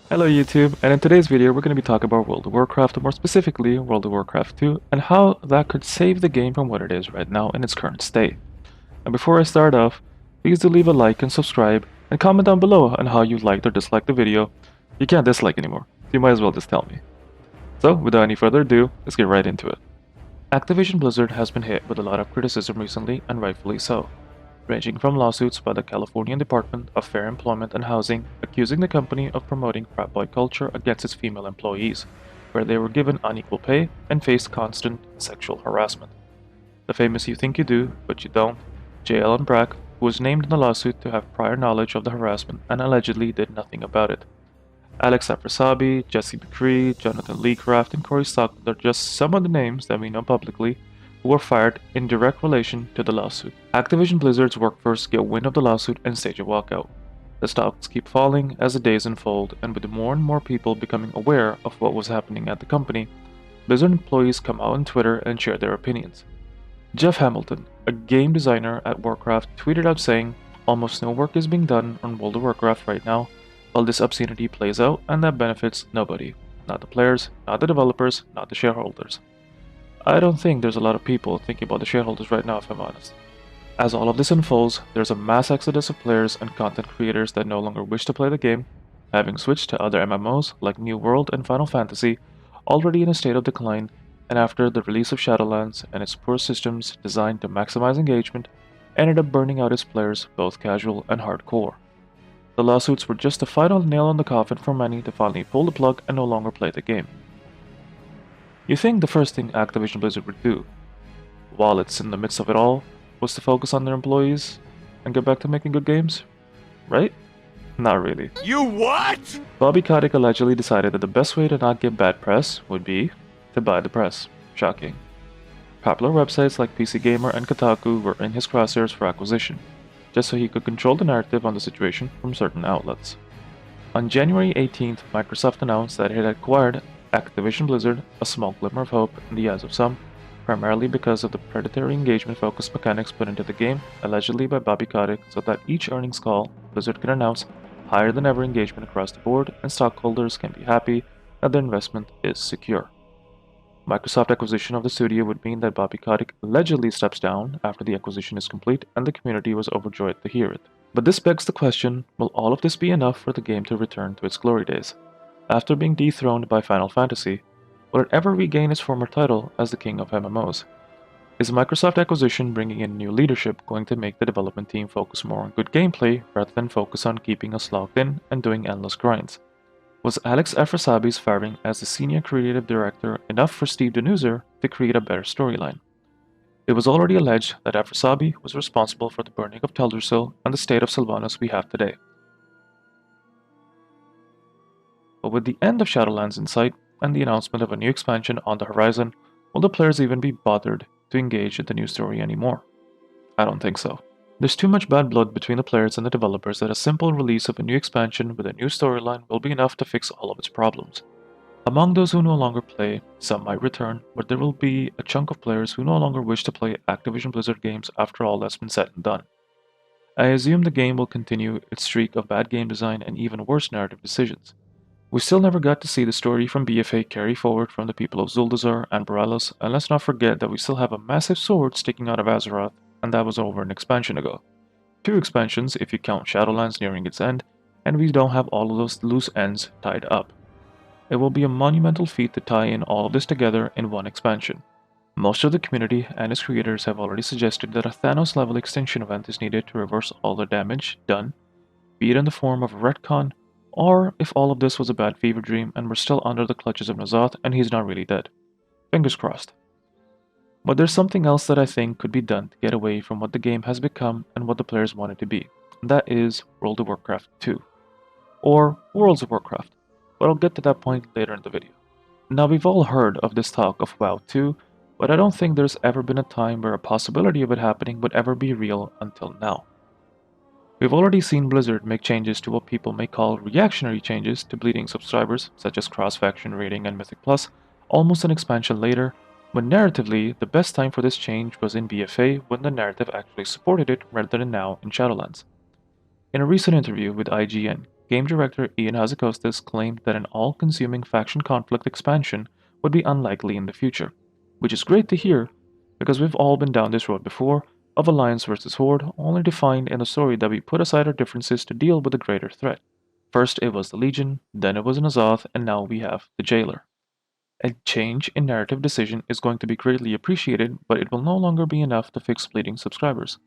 Hello YouTube, and in today's video we're going to be talking about World of Warcraft, more specifically World of Warcraft 2, and how that could save the game from what it is right now in its current state. And before I start off, please do leave a like and subscribe, and comment down below on how you liked or disliked the video. You can't dislike anymore, so you might as well just tell me. So without any further ado, let's get right into it. Activision Blizzard has been hit with a lot of criticism recently, and rightfully so, ranging from lawsuits by the Californian Department of Fair Employment and Housing accusing the company of promoting frat boy culture against its female employees, where they were given unequal pay and faced constant sexual harassment. The famous You Think You Do, But You Don't, J. Allen Brack, who was named in the lawsuit to have prior knowledge of the harassment and allegedly did nothing about it. Alex Afrasabi, Jesse McCree, Jonathan Leecraft, and Corey Stockton are just some of the names that we know publicly who were fired in direct relation to the lawsuit. Activision Blizzard's workforce get wind of the lawsuit and stage a walkout. The stocks keep falling as the days unfold, and with more and more people becoming aware of what was happening at the company, Blizzard employees come out on Twitter and share their opinions. Jeff Hamilton, a game designer at Warcraft, tweeted out saying, "Almost no work is being done on World of Warcraft right now, while this obscenity plays out, and that benefits nobody. Not the players, not the developers, not the shareholders." I don't think there's a lot of people thinking about the shareholders right now, if I'm honest. As all of this unfolds, there's a mass exodus of players and content creators that no longer wish to play the game, having switched to other MMOs like New World and Final Fantasy, already in a state of decline, and after the release of Shadowlands and its poor systems designed to maximize engagement, ended up burning out its players, both casual and hardcore. The lawsuits were just the final nail on the coffin for many to finally pull the plug and no longer play the game. You think the first thing Activision Blizzard would do, while it's in the midst of it all, was to focus on their employees and get back to making good games? Right? Not really. You what? Bobby Kotick allegedly decided that the best way to not get bad press would be to buy the press. Shocking. Popular websites like PC Gamer and Kotaku were in his crosshairs for acquisition, just so he could control the narrative on the situation from certain outlets. On January 18th, Microsoft announced that it had acquired Activision Blizzard, a small glimmer of hope in the eyes of some, primarily because of the predatory engagement-focused mechanics put into the game, allegedly by Bobby Kotick, so that each earnings call, Blizzard can announce higher-than-ever engagement across the board, and stockholders can be happy that their investment is secure. Microsoft acquisition of the studio would mean that Bobby Kotick allegedly steps down after the acquisition is complete, and the community was overjoyed to hear it. But this begs the question, will all of this be enough for the game to return to its glory days? After being dethroned by Final Fantasy, will it ever regain its former title as the king of MMOs? Is Microsoft acquisition bringing in new leadership going to make the development team focus more on good gameplay rather than focus on keeping us logged in and doing endless grinds? Was Alex Afrasabi's firing as the senior creative director enough for Steve Denuser to create a better storyline? It was already alleged that Afrasabi was responsible for the burning of Teldrassil and the state of Sylvanas we have today. But with the end of Shadowlands in sight and the announcement of a new expansion on the horizon, will the players even be bothered to engage in the new story anymore? I don't think so. There's too much bad blood between the players and the developers that a simple release of a new expansion with a new storyline will be enough to fix all of its problems. Among those who no longer play, some might return, but there will be a chunk of players who no longer wish to play Activision Blizzard games after all that's been said and done. I assume the game will continue its streak of bad game design and even worse narrative decisions. We still never got to see the story from BFA carry forward from the people of Zuldazar and Boralus, and let's not forget that we still have a massive sword sticking out of Azeroth, and that was over an expansion ago. 2 expansions if you count Shadowlands nearing its end, and we don't have all of those loose ends tied up. It will be a monumental feat to tie in all of this together in one expansion. Most of the community and its creators have already suggested that a Thanos-level extinction event is needed to reverse all the damage done, be it in the form of a retcon, or if all of this was a bad fever dream and we're still under the clutches of N'Zoth and he's not really dead. Fingers crossed. But there's something else that I think could be done to get away from what the game has become and what the players want it to be, and that is World of Warcraft 2. Or Worlds of Warcraft, but I'll get to that point later in the video. Now we've all heard of this talk of WoW 2, but I don't think there's ever been a time where a possibility of it happening would ever be real until now. We've already seen Blizzard make changes to what people may call reactionary changes to bleeding subscribers, such as cross-faction rating and Mythic Plus, almost an expansion later, but narratively, the best time for this change was in BFA when the narrative actually supported it rather than now in Shadowlands. In a recent interview with IGN, game director Ian Hazzikostas claimed that an all-consuming faction conflict expansion would be unlikely in the future, which is great to hear because we've all been down this road before of Alliance versus Horde, only to find in the story that we put aside our differences to deal with a greater threat. First it was the Legion, then it was an Azoth, and now we have the Jailer. A change in narrative decision is going to be greatly appreciated, but it will no longer be enough to fix bleeding subscribers.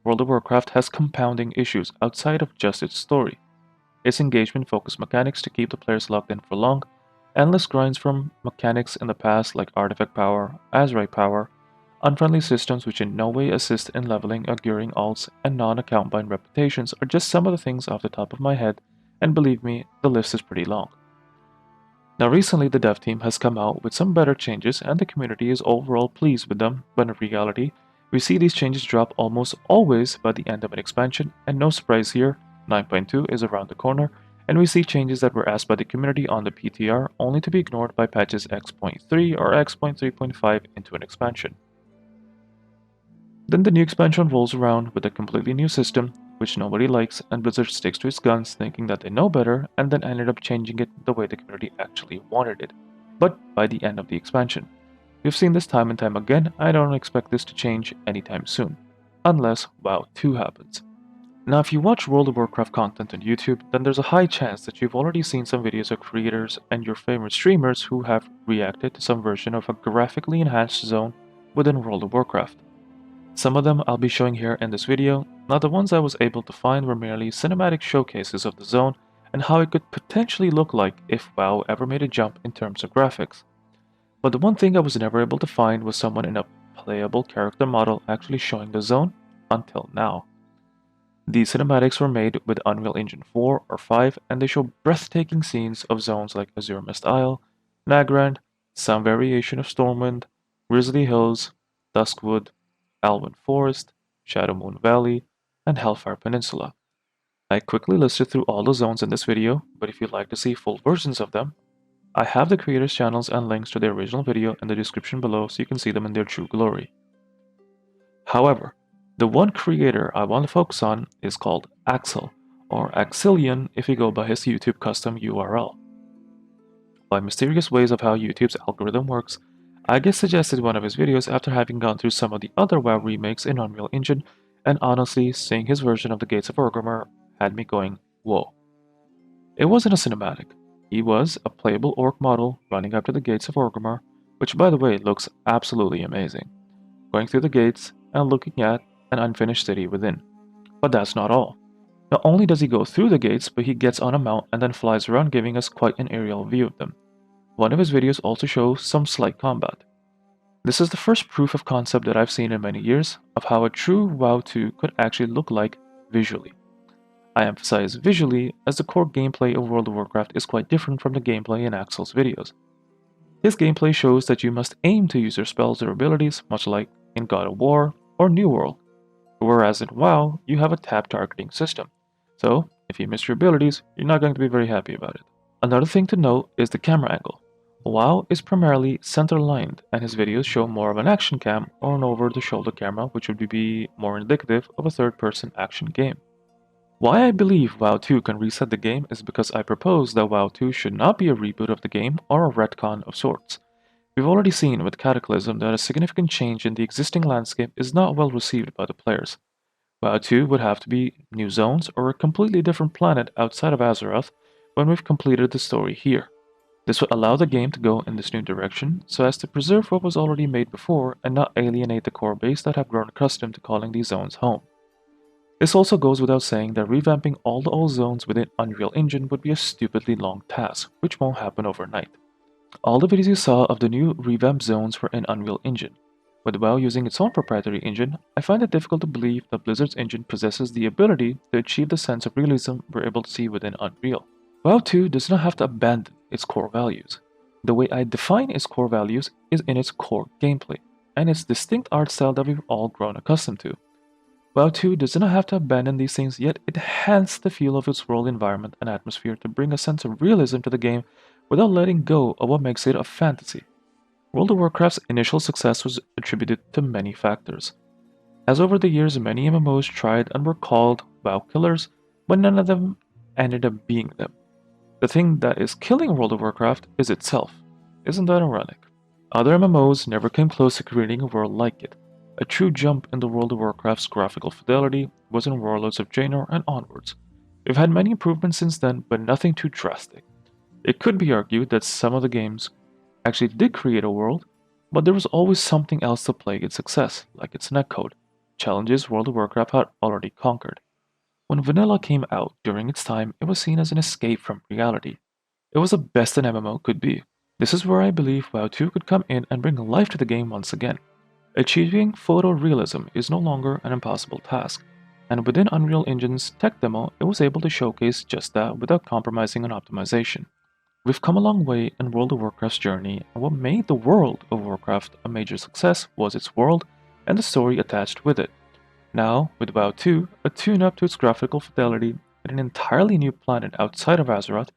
World of Warcraft has compounding issues outside of just its story. Its engagement-focused mechanics to keep the players locked in for long, endless grinds from mechanics in the past like artifact power, Azerite power, unfriendly systems which in no way assist in leveling or gearing alts, and non-account bind reputations are just some of the things off the top of my head, and believe me, the list is pretty long. Now recently the dev team has come out with some better changes and the community is overall pleased with them, but in reality, we see these changes drop almost always by the end of an expansion, and no surprise here, 9.2 is around the corner, and we see changes that were asked by the community on the PTR only to be ignored by patches X.3 or X.3.5 into an expansion. Then the new expansion rolls around with a completely new system, which nobody likes, and Blizzard sticks to its guns thinking that they know better and then ended up changing it the way the community actually wanted it, but by the end of the expansion. We've seen this time and time again, I don't expect this to change anytime soon, unless WoW 2 happens. Now if you watch World of Warcraft content on YouTube, then there's a high chance that you've already seen some videos of creators and your favorite streamers who have reacted to some version of a graphically enhanced zone within World of Warcraft. Some of them I'll be showing here in this video. Now the ones I was able to find were merely cinematic showcases of the zone and how it could potentially look like if WoW ever made a jump in terms of graphics. But the one thing I was never able to find was someone in a playable character model actually showing the zone until now. These cinematics were made with Unreal Engine 4 or 5 and they show breathtaking scenes of zones like Azure Mist Isle, Nagrand, some variation of Stormwind, Grizzly Hills, Duskwood, Alwyn Forest, Shadowmoon Valley, and Hellfire Peninsula. I quickly listed through all the zones in this video, but if you'd like to see full versions of them, I have the creators' channels and links to their original video in the description below so you can see them in their true glory. However, the one creator I want to focus on is called Axel, or Axilian if you go by his YouTube custom URL. By mysterious ways of how YouTube's algorithm works, I get suggested one of his videos after having gone through some of the other WoW remakes in Unreal Engine, and honestly, seeing his version of the Gates of Orgrimmar had me going, whoa. It wasn't a cinematic. He was a playable orc model running up to the Gates of Orgrimmar, which by the way looks absolutely amazing, going through the gates and looking at an unfinished city within. But that's not all. Not only does he go through the gates, but he gets on a mount and then flies around giving us quite an aerial view of them. One of his videos also shows some slight combat. This is the first proof of concept that I've seen in many years of how a true WoW 2 could actually look like visually. I emphasize visually as the core gameplay of World of Warcraft is quite different from the gameplay in Axel's videos. His gameplay shows that you must aim to use your spells or abilities much like in God of War or New World, whereas in WoW you have a tab targeting system, so if you miss your abilities you're not going to be very happy about it. Another thing to note is the camera angle. WoW is primarily center-lined, and his videos show more of an action cam or an over-the-shoulder camera, which would be more indicative of a third-person action game. Why I believe WoW 2 can reset the game is because I propose that WoW 2 should not be a reboot of the game or a retcon of sorts. We've already seen with Cataclysm that a significant change in the existing landscape is not well received by the players. WoW 2 would have to be new zones or a completely different planet outside of Azeroth when we've completed the story here. This would allow the game to go in this new direction so as to preserve what was already made before and not alienate the core base that have grown accustomed to calling these zones home. This also goes without saying that revamping all the old zones within Unreal Engine would be a stupidly long task, which won't happen overnight. All the videos you saw of the new revamped zones were in Unreal Engine. With WoW using its own proprietary engine, I find it difficult to believe that Blizzard's engine possesses the ability to achieve the sense of realism we're able to see within Unreal. WoW 2 does not have to abandon its core values. The way I define its core values is in its core gameplay, and its distinct art style that we've all grown accustomed to. WoW 2 does not have to abandon these things, yet it enhances the feel of its world environment and atmosphere to bring a sense of realism to the game without letting go of what makes it a fantasy. World of Warcraft's initial success was attributed to many factors. As over the years many MMOs tried and were called WoW killers, but none of them ended up being them. The thing that is killing World of Warcraft is itself. Isn't that ironic? Other MMOs never came close to creating a world like it. A true jump in the World of Warcraft's graphical fidelity was in Warlords of Draenor and onwards. We've had many improvements since then, but nothing too drastic. It could be argued that some of the games actually did create a world, but there was always something else to plague its success, like its netcode, challenges World of Warcraft had already conquered. When vanilla came out during its time, it was seen as an escape from reality. It was the best an MMO could be. This is where I believe WoW 2 could come in and bring life to the game once again. Achieving photorealism is no longer an impossible task, and within Unreal Engine's tech demo, it was able to showcase just that without compromising on optimization. We've come a long way in World of Warcraft's journey, and what made the World of Warcraft a major success was its world and the story attached with it. Now, with WoW 2, a tune-up to its graphical fidelity and an entirely new planet outside of Azeroth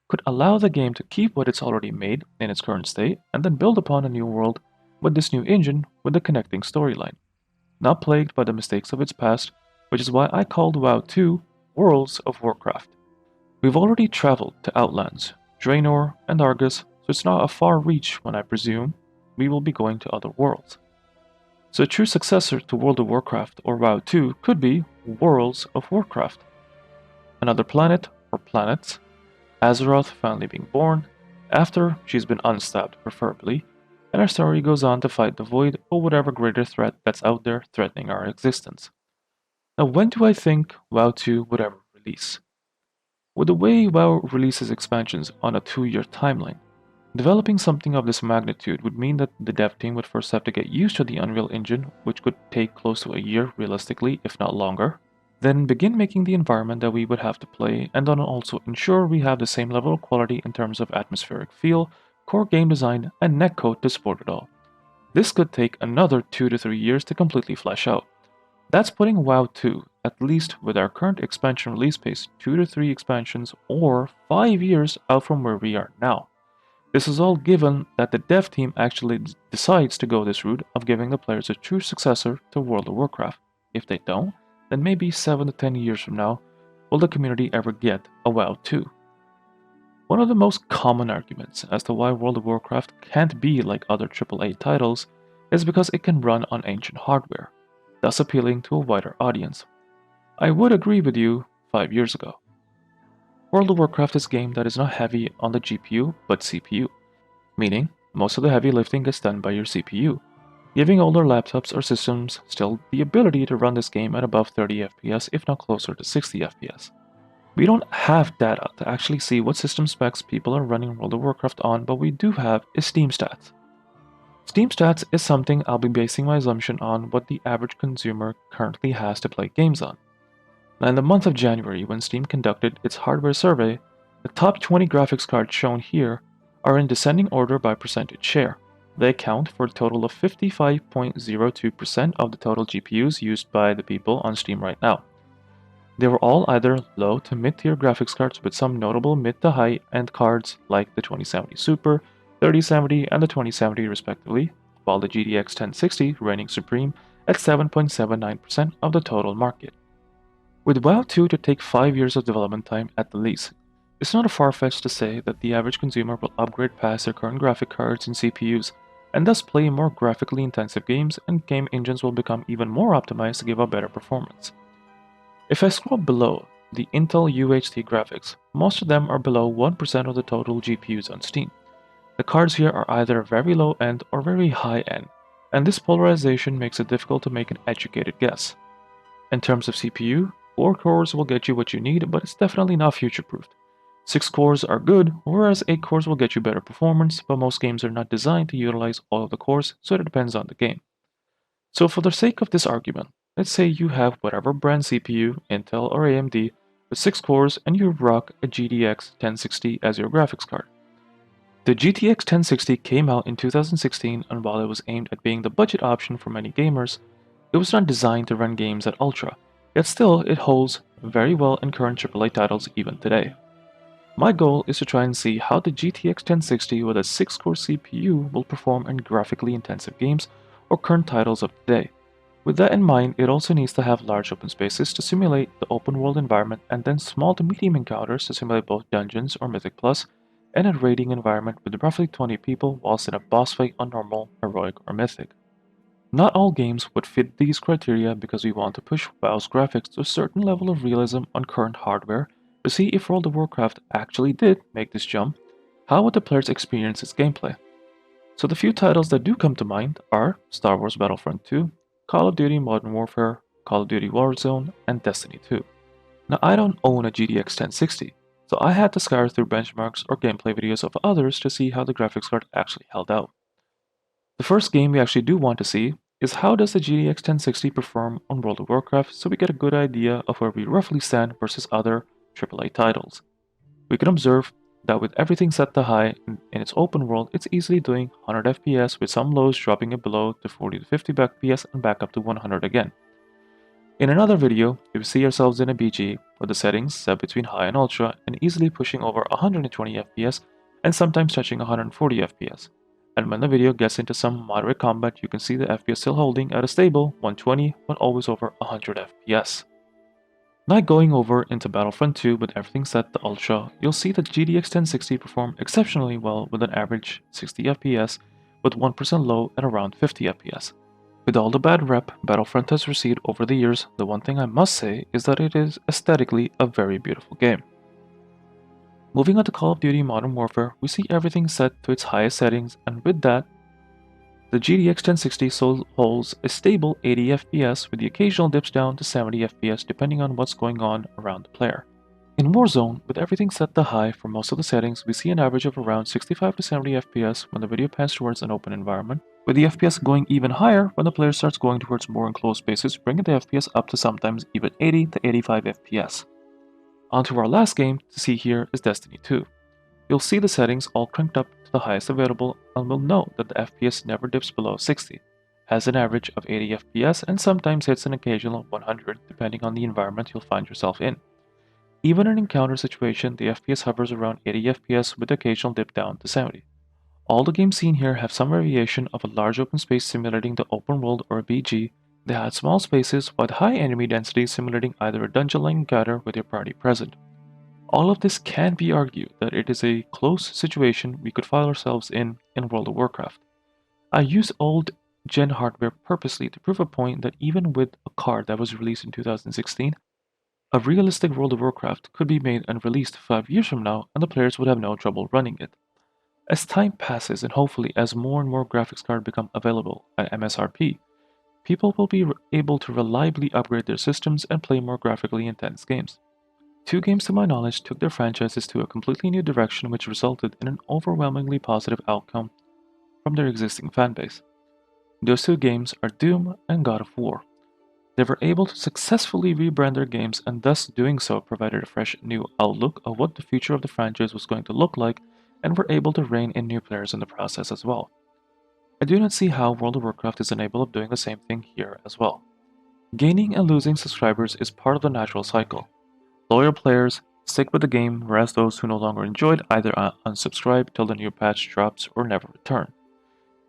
could allow the game to keep what it's already made in its current state and then build upon a new world with this new engine with a connecting storyline, not plagued by the mistakes of its past, which is why I called WoW 2 Worlds of Warcraft. We've already traveled to Outlands, Draenor, and Argus, so it's not a far reach when I presume we will be going to other worlds. So a true successor to World of Warcraft or WoW 2 could be Worlds of Warcraft. Another planet or planets, Azeroth finally being born, after she's been unstabbed preferably, and our story goes on to fight the Void or whatever greater threat that's out there threatening our existence. Now when do I think WoW 2 would ever release? With the way WoW releases expansions on a 2-year timeline, developing something of this magnitude would mean that the dev team would first have to get used to the Unreal Engine, which could take close to a year realistically, if not longer, then begin making the environment that we would have to play, and then also ensure we have the same level of quality in terms of atmospheric feel, core game design, and netcode to support it all. This could take another 2 to 3 years to completely flesh out. That's putting WoW 2, at least with our current expansion release pace, 2 to 3 expansions or 5 years out from where we are now. This is all given that the dev team actually decides to go this route of giving the players a true successor to World of Warcraft. If they don't, then maybe 7 to 10 years from now, will the community ever get a WoW 2? One of the most common arguments as to why World of Warcraft can't be like other AAA titles is because it can run on ancient hardware, thus appealing to a wider audience. I would agree with you 5 years ago. World of Warcraft is a game that is not heavy on the GPU but CPU, meaning most of the heavy lifting gets done by your CPU, giving older laptops or systems still the ability to run this game at above 30 FPS if not closer to 60 FPS. We don't have data to actually see what system specs people are running World of Warcraft on, but we do have is Steam Stats. Steam Stats is something I'll be basing my assumption on what the average consumer currently has to play games on. Now in the month of January, when Steam conducted its hardware survey, the top 20 graphics cards shown here are in descending order by percentage share. They account for a total of 55.02% of the total GPUs used by the people on Steam right now. They were all either low to mid-tier graphics cards with some notable mid to high-end cards like the 2070 Super, 3070, and the 2070 respectively, while the GTX 1060 reigning supreme at 7.79% of the total market. With WoW 2 to take 5 years of development time at the least, it's not a far-fetched to say that the average consumer will upgrade past their current graphic cards and CPUs, and thus play more graphically intensive games, and game engines will become even more optimized to give a better performance. If I scroll below the Intel UHD graphics, most of them are below 1% of the total GPUs on Steam. The cards here are either very low end or very high end, and this polarization makes it difficult to make an educated guess. In terms of CPU, 4 cores will get you what you need, but it's definitely not future-proofed. 6 cores are good, whereas 8 cores will get you better performance, but most games are not designed to utilize all of the cores, so it depends on the game. So for the sake of this argument, let's say you have whatever brand CPU, Intel or AMD, with 6 cores and you rock a GTX 1060 as your graphics card. The GTX 1060 came out in 2016, and while it was aimed at being the budget option for many gamers, it was not designed to run games at ultra, yet still it holds very well in current AAA titles even today. My goal is to try and see how the GTX 1060 with a 6-core CPU will perform in graphically intensive games or current titles of today. With that in mind, it also needs to have large open spaces to simulate the open world environment and then small to medium encounters to simulate both dungeons or Mythic Plus, and a raiding environment with roughly 20 people whilst in a boss fight on normal, heroic, or mythic. Not all games would fit these criteria because we want to push WoW's graphics to a certain level of realism on current hardware to see if World of Warcraft actually did make this jump. How would the players experience its gameplay? So the few titles that do come to mind are Star Wars Battlefront 2, Call of Duty Modern Warfare, Call of Duty Warzone, and Destiny 2. Now I don't own a GTX 1060, so I had to scour through benchmarks or gameplay videos of others to see how the graphics card actually held out. The first game we actually do want to see is how does the GTX 1060 perform on World of Warcraft so we get a good idea of where we roughly stand versus other AAA titles. We can observe that with everything set to high in its open world, it's easily doing 100 FPS with some lows dropping it below to 40 to 50 FPS and back up to 100 again. In another video, we see ourselves in a BG with the settings set between high and ultra and easily pushing over 120 FPS and sometimes touching 140 FPS. And when the video gets into some moderate combat, you can see the FPS still holding at a stable 120 but always over 100 FPS. Now going over into Battlefront 2 with everything set to ultra, you'll see that GTX 1060 performed exceptionally well with an average 60 FPS with 1% low at around 50 FPS. With all the bad rep Battlefront has received over the years, the one thing I must say is that it is aesthetically a very beautiful game. Moving on to Call of Duty Modern Warfare, we see everything set to its highest settings, and with that, the GTX 1060 holds a stable 80 FPS with the occasional dips down to 70 FPS depending on what's going on around the player. In Warzone, with everything set to high for most of the settings, we see an average of around 65 to 70 FPS when the video pans towards an open environment, with the FPS going even higher when the player starts going towards more enclosed spaces, bringing the FPS up to sometimes even 80 to 85 FPS. On to our last game to see here is Destiny 2. You'll see the settings all cranked up to the highest available and will note that the FPS never dips below 60, has an average of 80 FPS and sometimes hits an occasional 100 depending on the environment you'll find yourself in. Even in an encounter situation, the FPS hovers around 80 FPS with occasional dip down to 70. All the games seen here have some variation of a large open space simulating the open world or a BG. They had small spaces with high enemy density simulating either a dungeon-like encounter with your party present. All of this can be argued that it is a close situation we could find ourselves in World of Warcraft. I use old gen hardware purposely to prove a point that even with a card that was released in 2016, a realistic World of Warcraft could be made and released 5 years from now and the players would have no trouble running it. As time passes and hopefully as more and more graphics cards become available at MSRP, people will be able to reliably upgrade their systems and play more graphically intense games. 2 games to my knowledge took their franchises to a completely new direction which resulted in an overwhelmingly positive outcome from their existing fanbase. Those 2 games are Doom and God of War. They were able to successfully rebrand their games and thus doing so provided a fresh new outlook of what the future of the franchise was going to look like and were able to rein in new players in the process as well. I do not see how World of Warcraft is unable of doing the same thing here as well. Gaining and losing subscribers is part of the natural cycle. Loyal players stick with the game whereas those who no longer enjoy it either unsubscribe till the new patch drops or never return.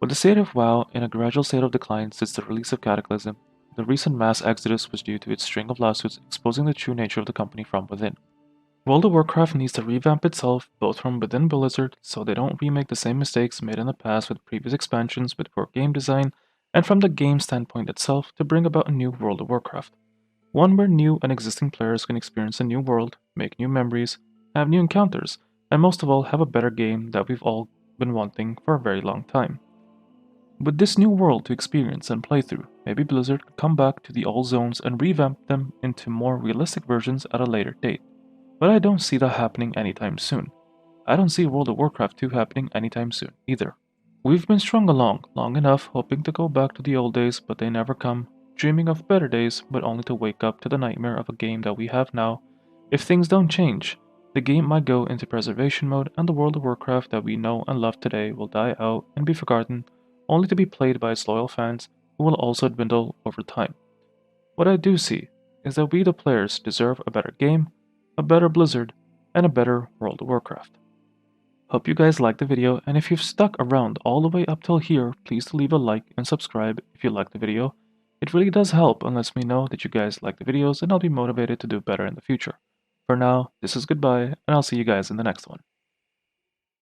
With the state of WoW in a gradual state of decline since the release of Cataclysm, the recent mass exodus was due to its string of lawsuits exposing the true nature of the company from within. World of Warcraft needs to revamp itself both from within Blizzard so they don't remake the same mistakes made in the past with previous expansions with poor game design, and from the game standpoint itself to bring about a new World of Warcraft. One where new and existing players can experience a new world, make new memories, have new encounters, and most of all have a better game that we've all been wanting for a very long time. With this new world to experience and play through, maybe Blizzard could come back to the old zones and revamp them into more realistic versions at a later date. But I don't see that happening anytime soon. I don't see World of Warcraft 2 happening anytime soon either. We've been strung along long enough hoping to go back to the old days but they never come, dreaming of better days but only to wake up to the nightmare of a game that we have now. If things don't change, the game might go into preservation mode and the World of Warcraft that we know and love today will die out and be forgotten, only to be played by its loyal fans who will also dwindle over time. What I do see is that we the players deserve a better game, a better Blizzard, and a better World of Warcraft. Hope you guys liked the video, and if you've stuck around all the way up till here, please leave a like and subscribe if you liked the video. It really does help and lets me know that you guys like the videos, and I'll be motivated to do better in the future. For now, this is goodbye, and I'll see you guys in the next one.